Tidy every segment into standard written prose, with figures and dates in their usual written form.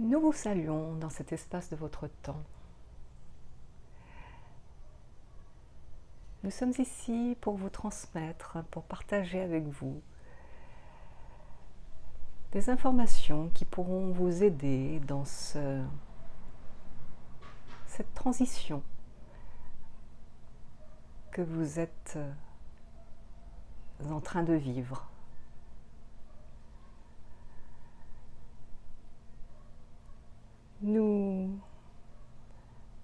Nous vous saluons dans cet espace de votre temps. Nous sommes ici pour vous transmettre, pour partager avec vous des informations qui pourront vous aider dans cette transition que vous êtes en train de vivre. Nous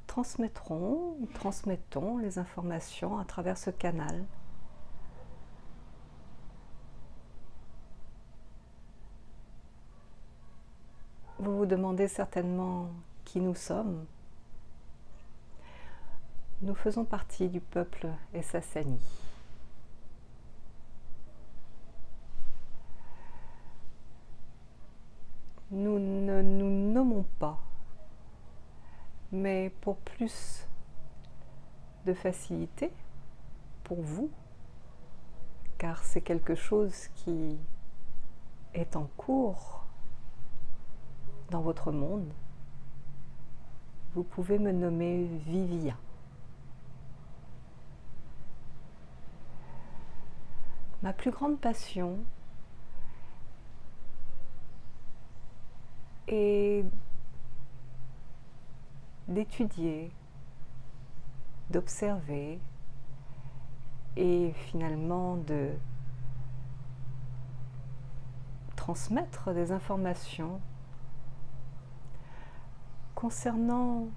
transmettons les informations à travers ce canal. Vous vous demandez certainement qui nous sommes. Nous faisons partie du peuple Essassani. Nous ne nous nommons pas, mais pour plus de facilité pour vous, car c'est quelque chose qui est en cours dans votre monde, vous pouvez me nommer Vivia. Ma plus grande passion est d'étudier, d'observer et finalement de transmettre des informations concernant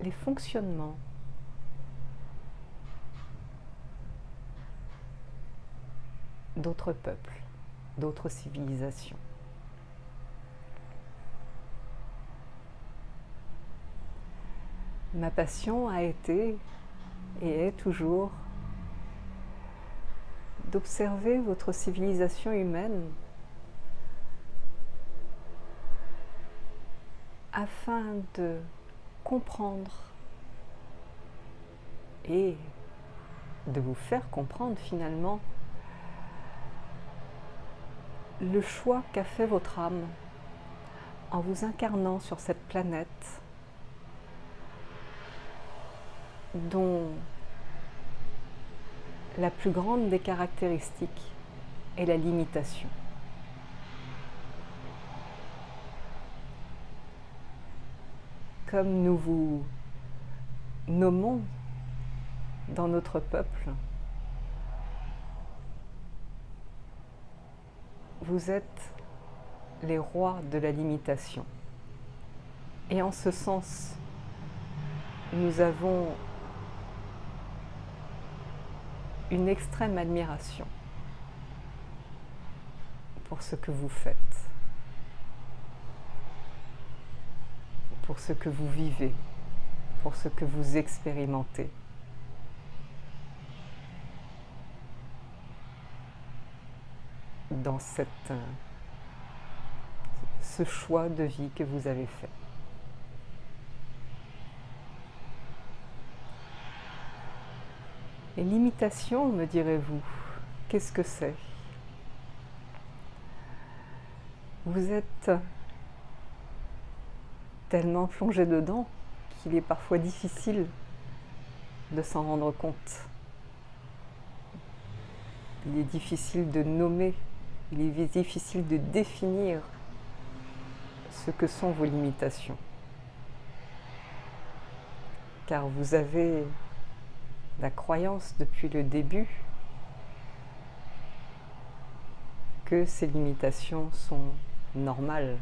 les fonctionnements d'autres peuples, d'autres civilisations. Ma passion a été et est toujours d'observer votre civilisation humaine afin de comprendre et de vous faire comprendre finalement le choix qu'a fait votre âme en vous incarnant sur cette planète dont la plus grande des caractéristiques est la limitation. Comme nous vous nommons dans notre peuple, vous êtes les rois de la limitation. Et en ce sens, nous avons une extrême admiration pour ce que vous faites, pour ce que vous vivez, pour ce que vous expérimentez. Dans ce choix de vie que vous avez fait. Et l'imitation, me direz-vous, qu'est-ce que c'est? Vous êtes tellement plongé dedans qu'il est parfois difficile de s'en rendre compte. Il est difficile de nommer, il est difficile de définir ce que sont vos limitations. Car vous avez la croyance depuis le début que ces limitations sont normales.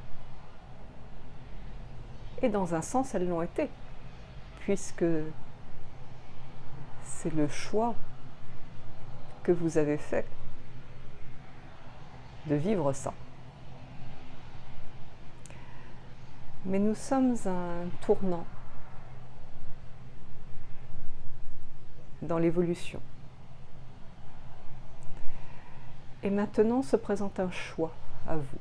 Et dans un sens, elles l'ont été, puisque c'est le choix que vous avez fait de vivre ça. Mais nous sommes à un tournant dans l'évolution. Et maintenant se présente un choix à vous.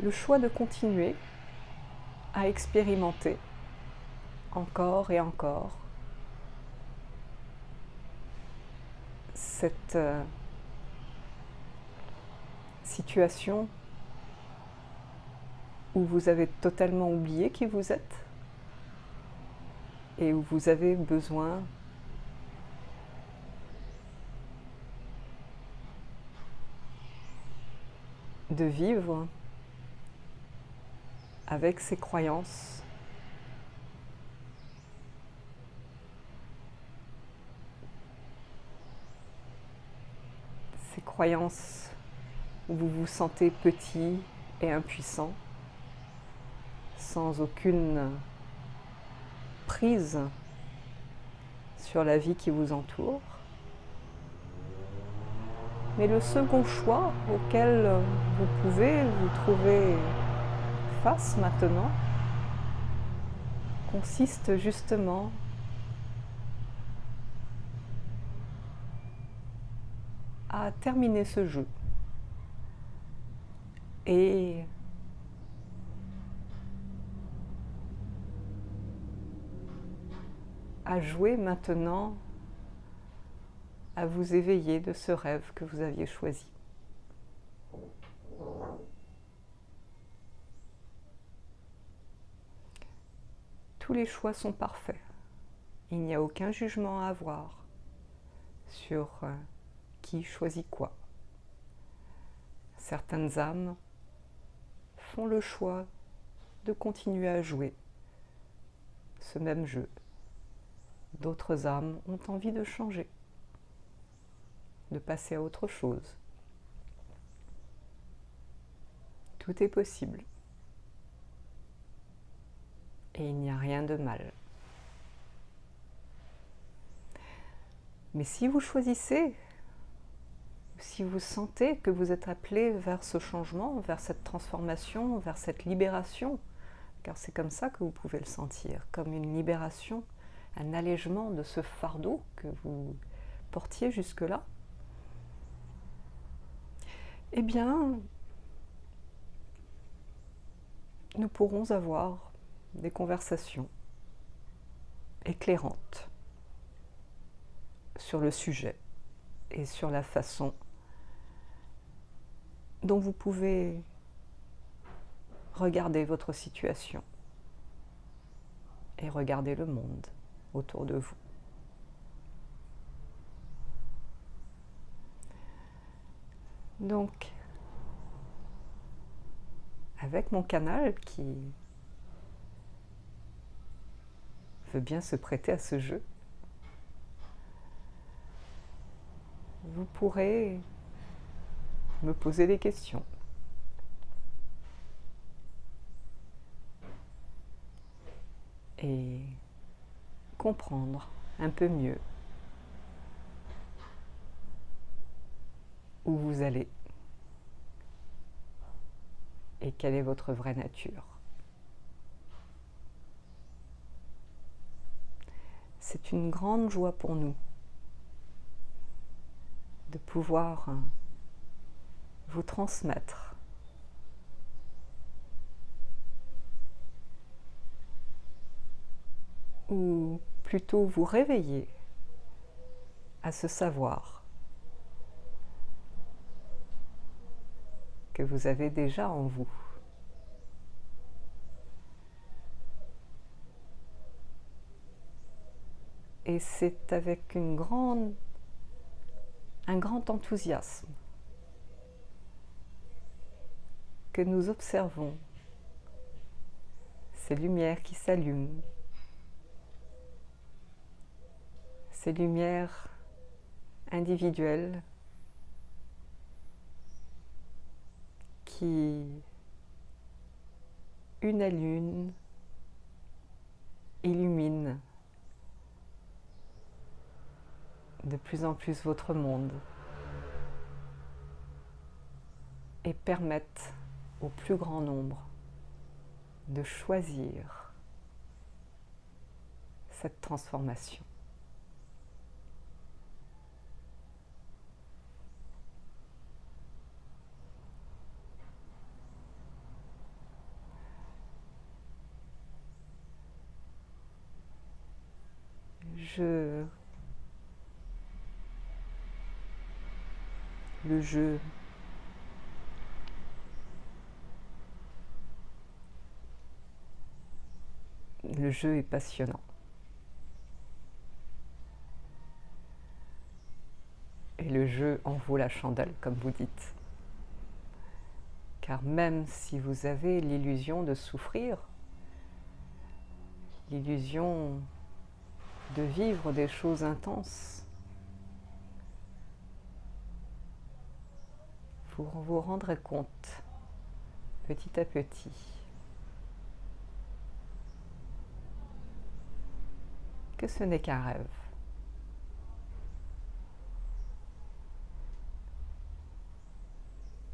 Le choix de continuer à expérimenter encore et encore cette situation où vous avez totalement oublié qui vous êtes et où vous avez besoin de vivre avec ces croyances, où vous vous sentez petit et impuissant, sans aucune prise sur la vie qui vous entoure. Mais le second choix auquel vous pouvez vous trouver face maintenant consiste justement à terminer ce jeu et à jouer maintenant à vous éveiller de ce rêve que vous aviez choisi. Tous les choix sont parfaits. Il n'y a aucun jugement à avoir sur qui choisit quoi. Certaines âmes font le choix de continuer à jouer ce même jeu. D'autres âmes ont envie de changer, de passer à autre chose. Tout est possible. Et il n'y a rien de mal. Mais si vous choisissez, si vous sentez que vous êtes appelé vers ce changement, vers cette transformation, vers cette libération, car c'est comme ça que vous pouvez le sentir, comme une libération, un allègement de ce fardeau que vous portiez jusque-là, eh bien, nous pourrons avoir des conversations éclairantes sur le sujet et sur la façon dont vous pouvez regarder votre situation et regarder le monde autour de vous. Donc, avec mon canal qui veut bien se prêter à ce jeu, vous pourrez me poser des questions. Et comprendre un peu mieux où vous allez et quelle est votre vraie nature. C'est une grande joie pour nous de pouvoir vous transmettre ou plutôt vous réveiller à ce savoir que vous avez déjà en vous. Et c'est avec un grand enthousiasme que nous observons ces lumières qui s'allument, ces lumières individuelles qui, une à l'une, illuminent de plus en plus votre monde et permettent au plus grand nombre de choisir cette transformation. Le jeu jeu est passionnant. Et le jeu en vaut la chandelle, comme vous dites. Car même si vous avez l'illusion de souffrir, l'illusion de vivre des choses intenses, vous vous rendrez compte, petit à petit, que ce n'est qu'un rêve.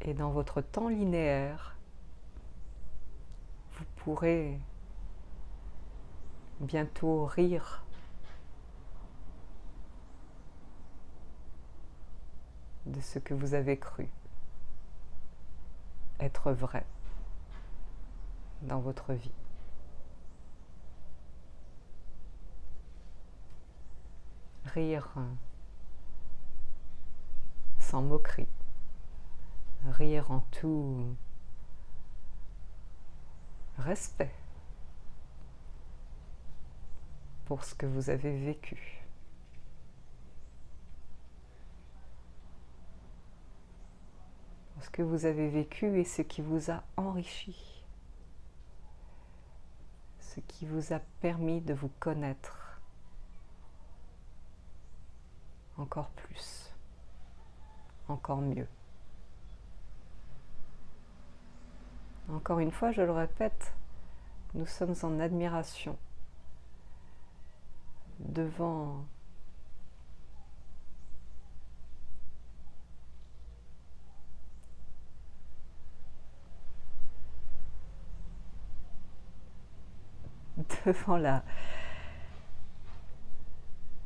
Et dans votre temps linéaire, vous pourrez bientôt rire de ce que vous avez cru être vrai dans votre vie. Rire sans moquerie, rire en tout respect pour ce que vous avez vécu. Pour ce que vous avez vécu et ce qui vous a enrichi, ce qui vous a permis de vous connaître encore plus, encore mieux. Encore une fois, je le répète, nous sommes en admiration devant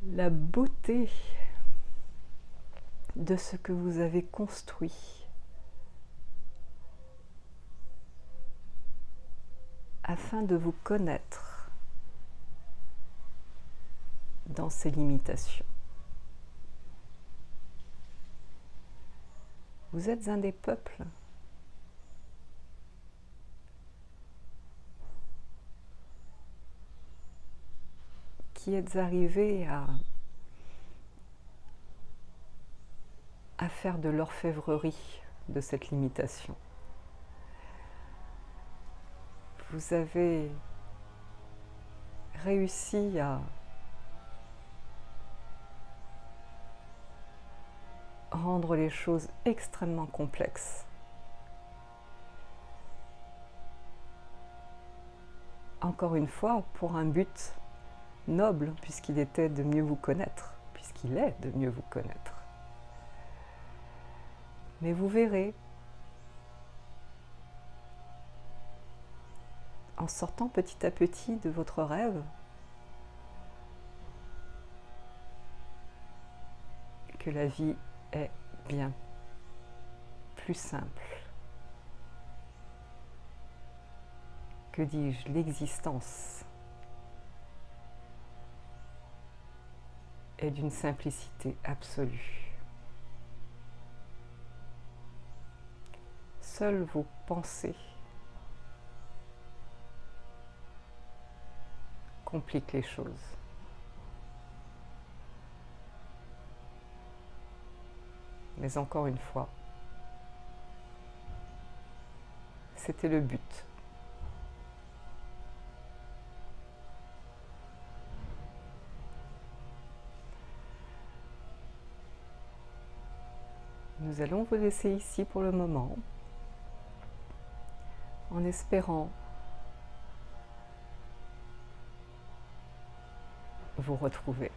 la beauté de ce que vous avez construit afin de vous connaître dans ces limitations. Vous êtes un des peuples qui êtes arrivés à faire de l'orfèvrerie de cette limitation. Vous avez réussi à rendre les choses extrêmement complexes. Encore une fois, pour un but noble, puisqu'il était de mieux vous connaître, puisqu'il est de mieux vous connaître. Mais vous verrez, en sortant petit à petit de votre rêve, que la vie est bien plus simple. Que dis-je, l'existence est d'une simplicité absolue. Seules vos pensées compliquent les choses. Mais encore une fois, c'était le but. Nous allons vous laisser ici pour le moment, en espérant vous retrouver.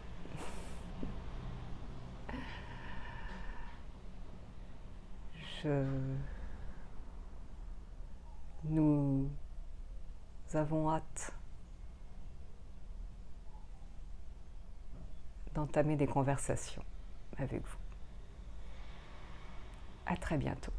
Nous avons hâte d'entamer des conversations avec vous. À très bientôt.